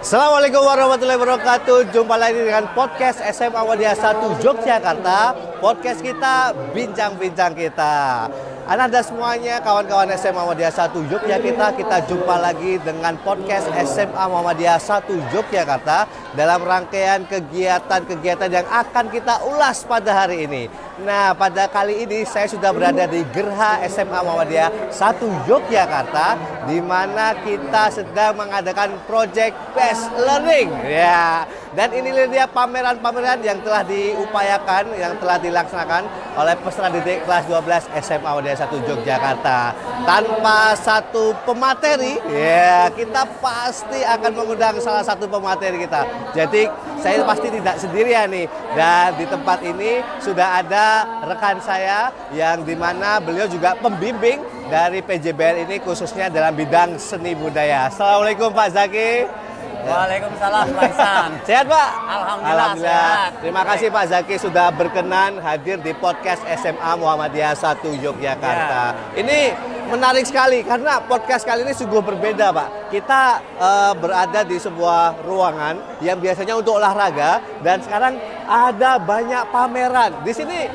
Assalamualaikum warahmatullahi wabarakatuh. Jumpa lagi dengan podcast SMA Muhammadiyah 1 Yogyakarta. Podcast kita, bincang-bincang kita. Anda semuanya, kawan-kawan SMA Muhammadiyah 1 Yogyakarta, kita jumpa lagi dengan podcast SMA Muhammadiyah 1 Yogyakarta dalam rangkaian kegiatan-kegiatan yang akan kita ulas pada hari ini. Nah, pada kali ini saya sudah berada di Gerha SMA Muhammadiyah 1 Yogyakarta, di mana kita sedang mengadakan project Best Learning. Ya, dan ini dia pameran-pameran yang telah diupayakan, yang telah dilaksanakan oleh peserta didik kelas 12 SMA Muhammadiyah 1 Yogyakarta. Tanpa satu pemateri, ya kita pasti akan mengundang salah satu pemateri kita. Jadi saya pasti tidak sendirian nih. Dan di tempat ini sudah ada rekan saya yang dimana beliau juga pembimbing dari PJBL ini khususnya dalam bidang seni budaya. Assalamualaikum Pak Zaki. Waalaikumsalam Pak Ihsan. Sehat Pak? Alhamdulillah sehat. Terima kasih Pak Zaki sudah berkenan hadir di podcast SMA Muhammadiyah 1 Yogyakarta. Ini menarik sekali karena podcast kali ini sungguh berbeda Pak. Kita berada di sebuah ruangan yang biasanya untuk olahraga dan sekarang ada banyak pameran. Di sini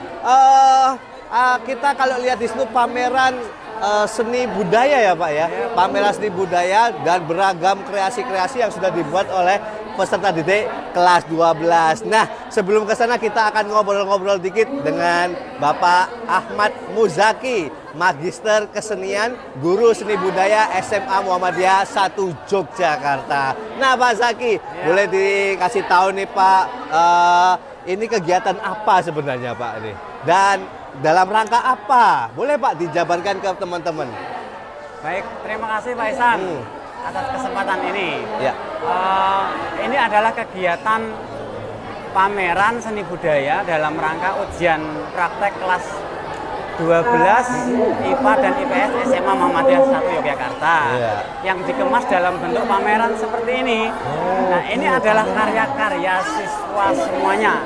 kita kalau lihat di situ pameran seni budaya ya Pak ya, pameran seni budaya dan beragam kreasi-kreasi yang sudah dibuat oleh peserta didik kelas 12. Nah, sebelum ke sana kita akan ngobrol-ngobrol dikit dengan Bapak Ahmad Muzaki, Magister Kesenian, Guru Seni Budaya SMA Muhammadiyah 1 Yogyakarta. Nah Pak Zaki, boleh dikasih tahu nih Pak, ini kegiatan apa sebenarnya Pak ini? Dan dalam rangka apa? Boleh Pak dijabarkan ke teman-teman? Baik, terima kasih Pak Ihsan atas kesempatan ini. Ya. Ini adalah kegiatan pameran seni budaya dalam rangka ujian praktek kelas 12 IPA dan IPS SMA Muhammadiyah 1 Yogyakarta yang dikemas dalam bentuk pameran seperti ini. Nah, ini adalah karya-karya siswa semuanya.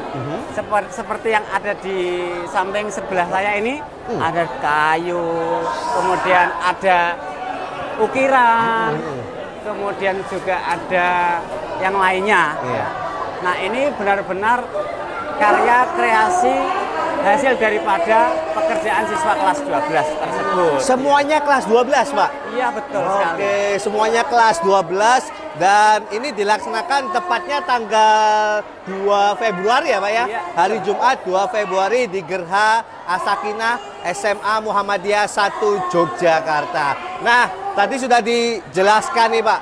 Seperti yang ada di samping sebelah saya ini, ada kayu, kemudian ada ukiran, kemudian juga ada yang lainnya. Nah, ini benar-benar karya kreasi hasil daripada pekerjaan siswa kelas 12 tersebut. Semuanya kelas 12 Pak? Iya betul sekali. Oke, semuanya kelas 12 dan ini dilaksanakan tepatnya tanggal 2 Februari ya Pak ya? Iya. Hari Jumat 2 Februari di Gerha As-Sakinah SMA Muhammadiyah 1 Yogyakarta. Nah, tadi sudah dijelaskan nih Pak,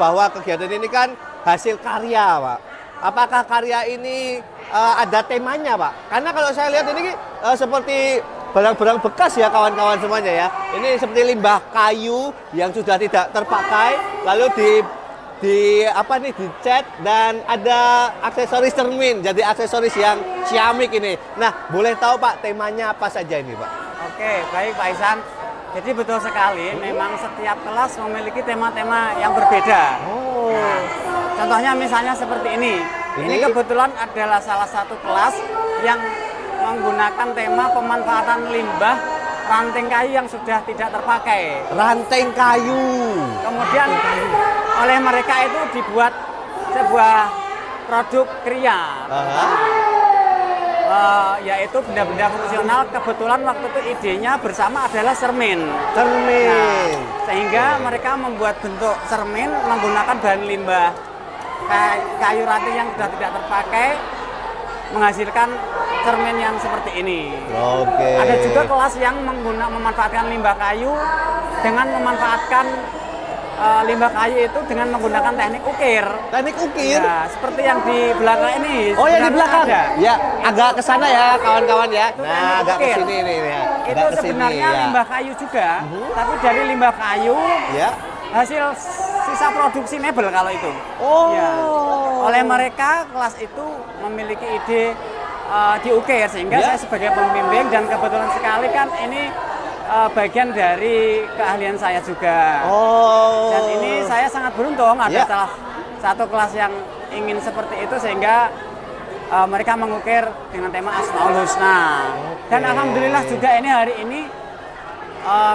bahwa kegiatan ini kan hasil karya Pak. Apakah karya ini ada temanya Pak? Karena kalau saya lihat ini seperti barang-barang bekas ya kawan-kawan semuanya ya. Ini seperti limbah kayu yang sudah tidak terpakai, lalu dicat dan ada aksesoris cermin, jadi aksesoris yang ciamik ini. Nah, boleh tahu Pak temanya apa saja ini Pak? Oke, baik Pak Ihsan. Jadi betul sekali, memang setiap kelas memiliki tema-tema yang berbeda. Nah, contohnya misalnya seperti ini. Ini kebetulan adalah salah satu kelas yang menggunakan tema pemanfaatan limbah ranting kayu yang sudah tidak terpakai. Ranting kayu. Kemudian oleh mereka itu dibuat sebuah produk kriya. Yaitu benda-benda fungsional. Kebetulan waktu itu idenya bersama adalah cermin. Nah, sehingga mereka membuat bentuk cermin menggunakan bahan limbah kayu ranting yang sudah tidak terpakai, menghasilkan cermin yang seperti ini. Ada juga kelas yang memanfaatkan limbah kayu dengan memanfaatkan limbah kayu itu dengan menggunakan teknik ukir. Teknik ukir? Ya, seperti yang di belakang ini. Oh ya di belakang? Ada. Ya, agak ke sana ya kawan-kawan ya. Itu nah, agak ke sini nih ya. Itu sebenarnya limbah kayu juga, tapi dari limbah kayu hasil sisa produksi mebel kalau itu. Oleh mereka kelas itu memiliki ide diukir, sehingga saya sebagai pembimbing dan kebetulan sekali kan ini bagian dari keahlian saya juga. Dan ini saya sangat beruntung ada salah satu kelas yang ingin seperti itu sehingga mereka mengukir dengan tema Asmaul Husna. Dan alhamdulillah juga ini hari ini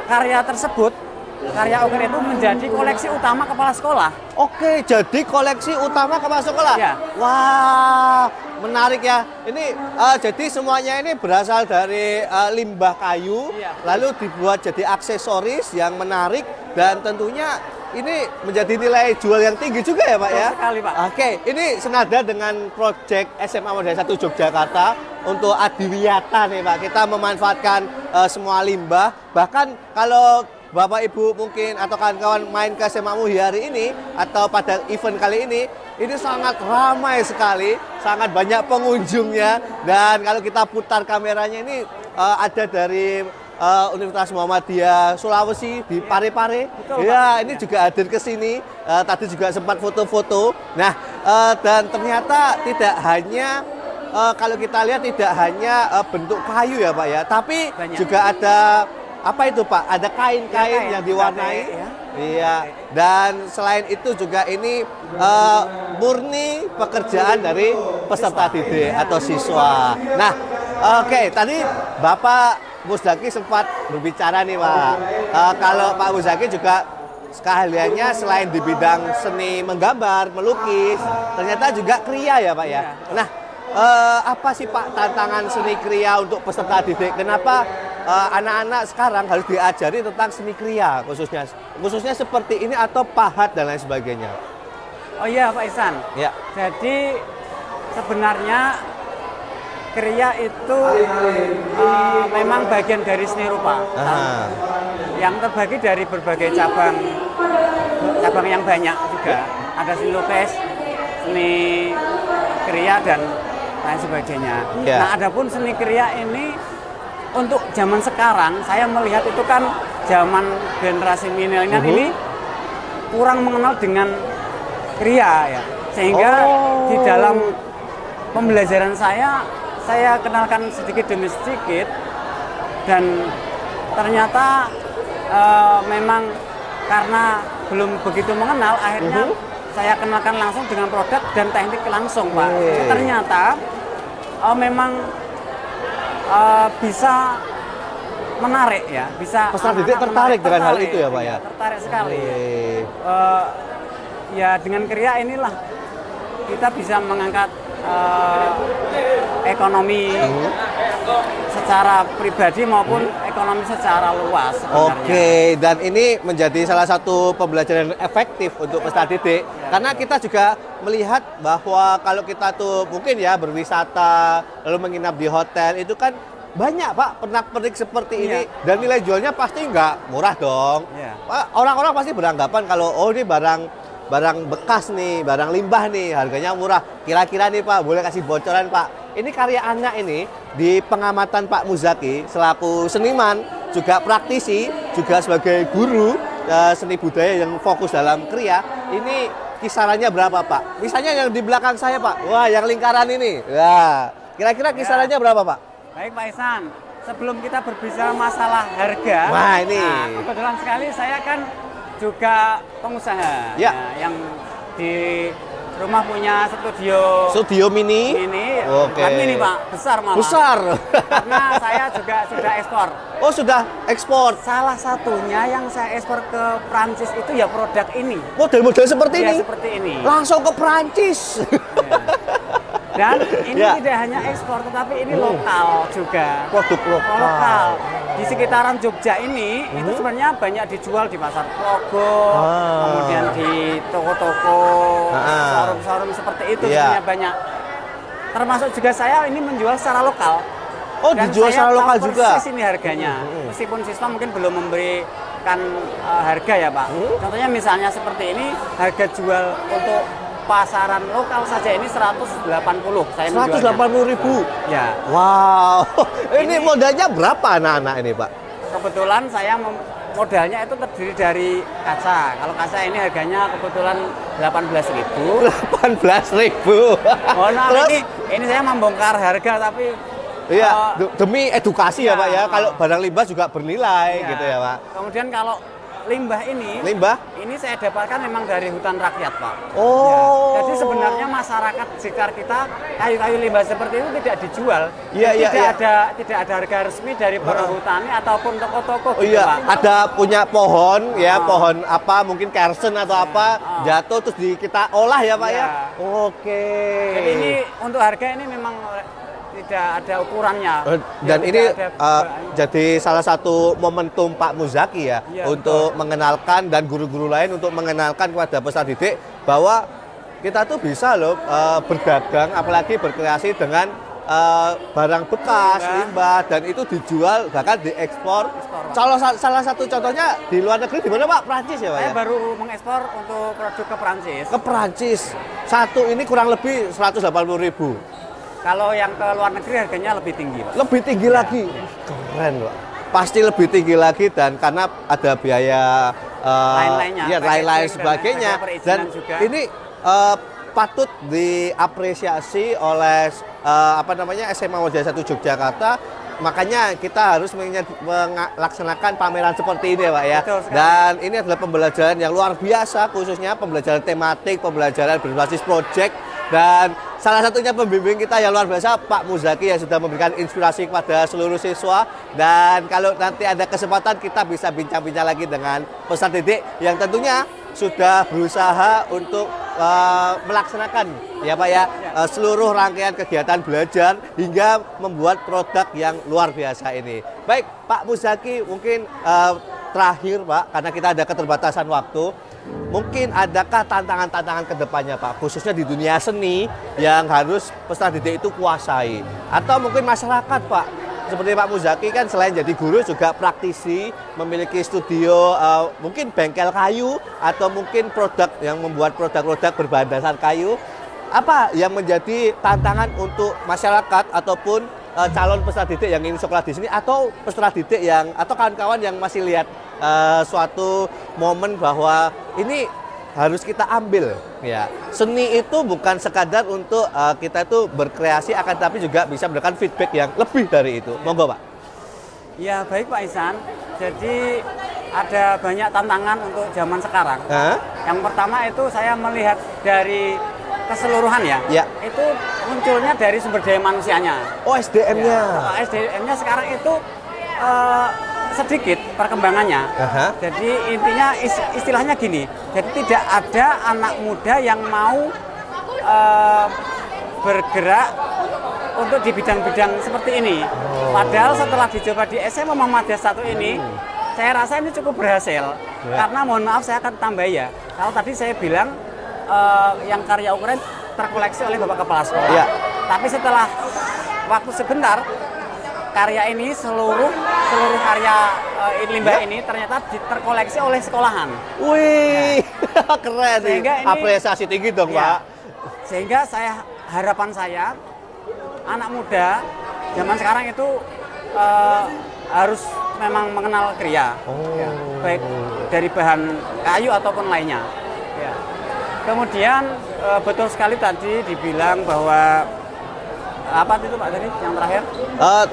karya tersebut karya ukir itu menjadi koleksi utama kepala sekolah. Oke, jadi koleksi utama kepala sekolah. Ya. Wah, menarik ya. Ini jadi semuanya ini berasal dari limbah kayu, Iya. lalu dibuat jadi aksesoris yang menarik dan tentunya ini menjadi nilai jual yang tinggi juga ya Pak ya? Betul sekali, Pak. Oke, ini senada dengan proyek SMA Muhammadiyah 1 Yogyakarta untuk adiwiyata nih Pak. Kita memanfaatkan semua limbah. Bahkan kalau Bapak Ibu mungkin atau kawan-kawan main ke SMA Muhammadiyah hari ini atau pada event kali ini sangat ramai sekali, sangat banyak pengunjungnya. Dan kalau kita putar kameranya ini ada dari Universitas Muhammadiyah Sulawesi di Parepare. Betul, Ya, Pak. ini juga hadir ke sini. Tadi juga sempat foto-foto. Nah, dan ternyata tidak hanya kalau kita lihat tidak hanya bentuk kayu ya Pak ya, tapi Banyak. juga ada apa itu Pak? Ada kain-kain Ya, yang diwarnai. batik, ya. Iya. Dan selain itu juga ini murni pekerjaan dari peserta didik atau siswa. Nah, oke, tadi Bapak Musdaki sempat berbicara nih Pak. Kalau Pak Musdaki juga keahliannya selain di bidang seni menggambar, melukis, ternyata juga kriya ya Pak ya. Nah, apa sih Pak tantangan seni kriya untuk peserta didik? Kenapa anak-anak sekarang harus diajari tentang seni kriya khususnya seperti ini atau pahat dan lain sebagainya? Oh iya Pak Ihsan. Ya. Jadi sebenarnya kriya itu memang bagian dari seni rupa. Aha. Yang terbagi dari berbagai cabang yang banyak juga. Ada seni lukis, seni kriya dan lain sebagainya. Ya. Nah, adapun seni kriya ini untuk zaman sekarang saya melihat itu kan zaman generasi milenial ini kurang mengenal dengan kriya ya. Sehingga di dalam pembelajaran saya kenalkan sedikit demi sedikit dan ternyata memang karena belum begitu mengenal akhirnya saya kenalkan langsung dengan produk dan teknik langsung Pak. Ternyata memang bisa menarik ya, bisa Peserta didik tertarik dengan hal itu ya Pak ya? Tertarik sekali. Ya dengan kriya inilah kita bisa mengangkat ekonomi secara pribadi maupun ekonomi secara luas sebenarnya. Oke, dan ini menjadi salah satu pembelajaran efektif untuk peserta didik karena kita juga melihat bahwa kalau kita tuh mungkin ya berwisata lalu menginap di hotel itu kan banyak Pak pernak-pernik seperti ini dan nilai jualnya pasti nggak murah dong. Pak, orang-orang pasti beranggapan kalau oh ini barang bekas nih, barang limbah nih, harganya murah. Kira-kira nih Pak, boleh kasih bocoran Pak. Ini karya anak ini di pengamatan Pak Muzaki selaku seniman, juga praktisi, juga sebagai guru seni budaya yang fokus dalam kriya. Ini kisarannya berapa Pak? Misalnya yang di belakang saya Pak, wah yang lingkaran ini. Wah, kira-kira kisarannya berapa Pak? Baik Pak Ihsan, sebelum kita berbicara masalah harga, Wah, ini. kebetulan sekali saya kan juga pengusaha yang di rumah punya studio mini. Bukan mini Pak, besar malah. Besar. Karena saya juga sudah ekspor. Oh sudah ekspor. Salah satunya yang saya ekspor ke Prancis itu ya produk ini. Model-model seperti ini. Seperti ini. Langsung ke Prancis. Dan ini tidak hanya ekspor, tetapi ini lokal juga. Produk lokal. Di sekitaran Jogja ini, itu sebenarnya banyak dijual di pasar Progo, kemudian di toko-toko, showroom-showroom seperti itu sebenarnya banyak. Termasuk juga saya ini menjual secara lokal. Oh, dan dijual secara lokal juga? Persis ini harganya. Meskipun siswa mungkin belum memberikan harga ya Pak. Contohnya misalnya seperti ini, harga jual untuk pasaran lokal saja ini 180 saya menjualnya. 180.000. Ya. Wow. Ini modalnya berapa anak-anak ini, Pak? Kebetulan saya modalnya itu terdiri dari kaca. Kalau kaca ini harganya kebetulan 18.000. 18.000. Oh, nah, ini saya membongkar harga tapi iya, demi edukasi ya Pak ya. Kalau barang limbah juga bernilai gitu ya Pak. Kemudian kalau limbah ini saya dapatkan memang dari hutan rakyat, Pak. Oh. Jadi sebenarnya masyarakat sekitar kita kayu-kayu limbah seperti itu tidak dijual. Tidak ada harga resmi dari perhutani ataupun toko-toko gitu, Pak. Ada punya pohon ya, pohon apa mungkin kersen atau apa jatuh terus kita olah ya, Pak ya. Oke. Jadi ini untuk harga ini memang tidak ada ukurannya. Dan ini jadi salah satu momentum Pak Muzaki ya, untuk mengenalkan dan guru-guru lain untuk mengenalkan kepada peserta didik bahwa kita tuh bisa loh berdagang, apalagi berkreasi dengan barang bekas, limbah, dan itu dijual bahkan diekspor. Salah satu contohnya di luar negeri di mana, Pak? Prancis ya, Pak? Saya baru mengekspor untuk produk ke Prancis. Ke Prancis. Satu ini kurang lebih 180.000. Kalau yang ke luar negeri harganya lebih tinggi, Pak. Lebih tinggi lagi. Keren, Pak. Pasti lebih tinggi lagi dan karena ada biaya lain-lainnya, lain-lain sebagainya. Dan juga. Ini patut diapresiasi oleh SMA Muhammadiyah 1 Yogyakarta. Makanya kita harus melaksanakan pameran seperti ini, Pak ya. Dan ini adalah pembelajaran yang luar biasa, khususnya pembelajaran tematik, pembelajaran berbasis proyek. Dan salah satunya pembimbing kita yang luar biasa, Pak Muzaki, yang sudah memberikan inspirasi kepada seluruh siswa. Dan kalau nanti ada kesempatan kita bisa bincang-bincang lagi dengan peserta didik yang tentunya sudah berusaha untuk melaksanakan ya, Pak ya, seluruh rangkaian kegiatan belajar hingga membuat produk yang luar biasa ini. Baik, Pak Muzaki, mungkin terakhir, Pak, karena kita ada keterbatasan waktu. Mungkin adakah tantangan-tantangan ke depannya, Pak, khususnya di dunia seni yang harus peserta didik itu kuasai? Atau mungkin masyarakat, Pak, seperti Pak Muzaki kan selain jadi guru juga praktisi, memiliki studio, mungkin bengkel kayu, atau mungkin produk yang membuat produk-produk berbahan dasar kayu. Apa yang menjadi tantangan untuk masyarakat ataupun calon peserta didik yang ingin sekolah di sini, atau peserta didik yang atau kawan-kawan yang masih lihat suatu momen bahwa ini harus kita ambil ya. Seni itu bukan sekadar untuk kita itu berkreasi, akan tapi juga bisa memberikan feedback yang lebih dari itu. Monggo, Pak. Ya, baik Pak Ihsan. Jadi ada banyak tantangan untuk zaman sekarang. Yang pertama itu saya melihat dari keseluruhan ya. Itu munculnya dari sumber daya manusianya. Oh, SDM-nya. Ya, SDM-nya sekarang itu sedikit perkembangannya. Jadi intinya istilahnya gini. Jadi tidak ada anak muda yang mau bergerak untuk di bidang-bidang seperti ini. Padahal setelah dicoba di SMA Muhammadiyah 1 ini, saya rasa ini cukup berhasil. Karena mohon maaf saya akan tambah ya. Kalau tadi saya bilang yang karya ukuran terkoleksi oleh Bapak Kepala Sekolah. Tapi setelah waktu sebentar, karya ini seluruh karya limbah ini ternyata terkoleksi oleh sekolahan. Wih, keren nih. Apresiasi tinggi dong, Pak. Sehingga harapan saya anak muda zaman sekarang itu harus memang mengenal kriya, baik dari bahan kayu ataupun lainnya. Kemudian betul sekali tadi dibilang bahwa apa itu, Pak, tadi yang terakhir?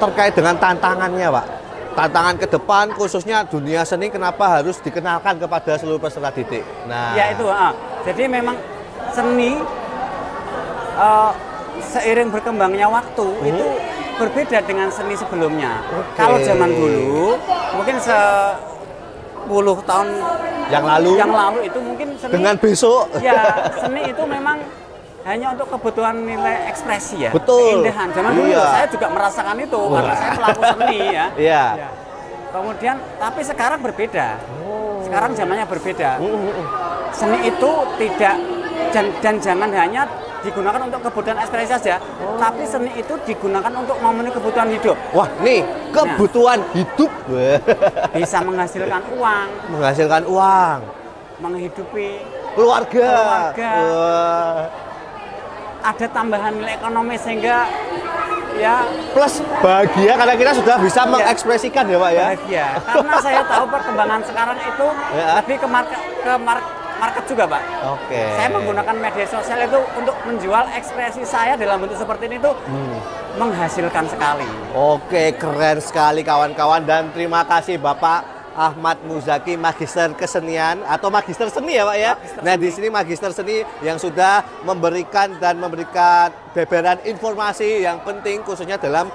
Terkait dengan tantangannya, Pak. Tantangan ke depan khususnya dunia seni kenapa harus dikenalkan kepada seluruh peserta didik. Nah, ya itu. Jadi memang seni seiring berkembangnya waktu itu berbeda dengan seni sebelumnya. Kalau zaman dulu mungkin 10 tahun yang lalu itu mungkin seni dengan besok. Ya, seni itu memang hanya untuk kebutuhan nilai ekspresi ya. Betul. Keindahan. Zaman dulu saya juga merasakan itu karena saya pelaku seni ya. Kemudian tapi sekarang berbeda. Sekarang zamannya berbeda. Seni itu tidak dan jangan hanya digunakan untuk kebutuhan ekspresi saja, tapi seni itu digunakan untuk memenuhi kebutuhan hidup. Wah, nih kebutuhan hidup. Bisa menghasilkan uang. Menghasilkan uang. Menghidupi keluarga. Ada tambahan nilai ekonomi sehingga ya plus bahagia karena kita sudah bisa mengekspresikan ya, Pak ya. Bahagia. Karena saya tahu perkembangan sekarang itu lebih ke market juga, Pak. Saya menggunakan media sosial itu untuk menjual ekspresi saya dalam bentuk seperti ini tuh menghasilkan sekali. Keren sekali kawan-kawan, dan terima kasih Bapak Ahmad Muzaki, Magister Kesenian atau Magister Seni ya Pak ya. Nah di sini Magister Seni yang sudah memberikan beberan informasi yang penting khususnya dalam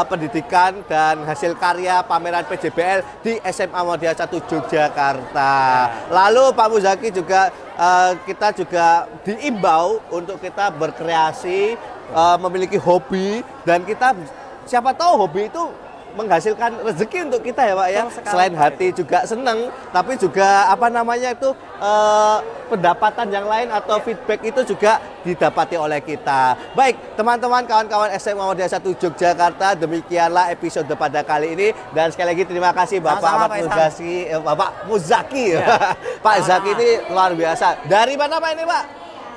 pendidikan dan hasil karya pameran PJBL di SMA Muhammadiyah 1 Yogyakarta. Lalu Pak Muzaki juga kita juga diimbau untuk kita berkreasi, memiliki hobi, dan kita siapa tahu hobi itu menghasilkan rezeki untuk kita ya Pak ya. Selain hati juga seneng, tapi juga apa namanya itu pendapatan yang lain atau feedback itu juga didapati oleh kita. Baik teman-teman, kawan-kawan SMA Muhammadiyah 1 Yogyakarta, demikianlah episode pada kali ini, dan sekali lagi terima kasih Bapak Ahmad Muzaki, Bapak Muzaki ya. Pak Zaki ini luar biasa. Dari mana Pak ini Pak?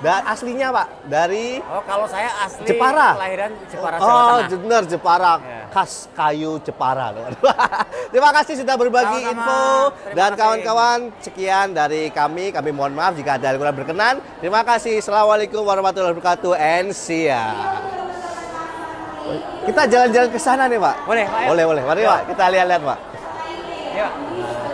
Dan aslinya Pak dari kalau saya asli Jepara. Kelahiran Jepara, Jawa Tengah. Benar Jepara. Ya. Khas kayu Jepara. Terima kasih sudah berbagi info. Dan kawan-kawan, sekian dari kami mohon maaf jika ada yang kurang berkenan. Terima kasih. Assalamualaikum warahmatullahi wabarakatuh and see ya. Kita jalan-jalan ke sana nih Pak. Boleh Pak ya? Boleh. Mari Pak, kita lihat-lihat Pak. Iya Pak.